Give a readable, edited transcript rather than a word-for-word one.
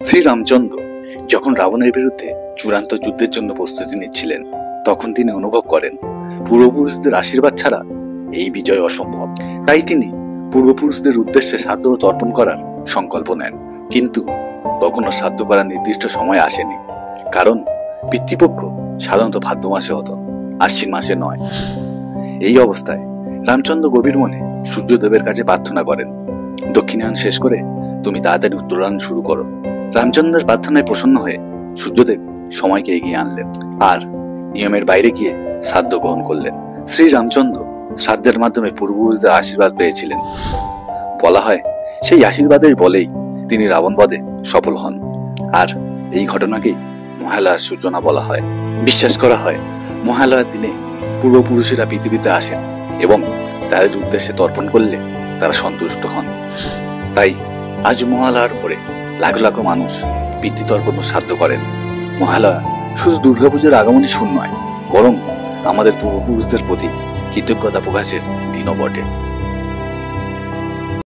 শ্রীরামচন্দ্র যখন রাবণের বিরুদ্ধে চূড়ান্ত যুদ্ধের জন্য প্রস্তুতি নিচ্ছিলেন, তখন তিনি অনুভব করেন পূর্বপুরুষদের আশীর্বাদ ছাড়া এই বিজয় অসম্ভব। তাই তিনি পূর্বপুরুষদের উদ্দেশ্যে শ্রাদ্ধ তর্পণ করার সংকল্প নেন। কিন্তু তখনও শ্রাদ্ধ করার নির্দিষ্ট সময় আসেনি, কারণ পিতৃপক্ষ সাধারণত ভাদ্র মাসে হতো, আশ্বিন মাসে নয়। এই অবস্থায় রামচন্দ্র গভীর মনে সূর্যদেবের কাছে প্রার্থনা করেন, দক্ষিণায়ন শেষ করে তুমি তাড়াতাড়ি উত্তরায়ণ শুরু করো। রামচন্দ্রের প্রার্থনায় প্রসন্ন হয়ে সূর্যদেব সময়কে এগিয়ে আনলেন আর নিয়মের বাইরে গিয়ে শ্রাদ্ধ গ্রহণ করলেন। শ্রীরামচন্দ্র শ্রাদ্ধের মাধ্যমে পূর্বপুরুষদের আশীর্বাদ পেয়েছিলেন। বলা হয় সেই আশীর্বাদের বলেই তিনি রাবণ বধে সফল হন। আর এই ঘটনাকেই মহালয়ার সূচনা বলা হয়। বিশ্বাস করা হয় মহালয়ার দিনে পূর্বপুরুষেরা পৃথিবীতে আসেন এবং তাদের উদ্দেশ্যে তর্পণ করলে তারা সন্তুষ্ট হন। তাই আজ মহালয়ার পরে লাখ লাখ মানুষ পিতৃতর্পণ ও শ্রাদ্ধ করেন। মহালয়া শুধু দুর্গাপূজার আগমনী শুন নয়, বরং আমাদের পূর্বপুরুষদের প্রতি কৃতজ্ঞতা প্রকাশের দিনও বটে।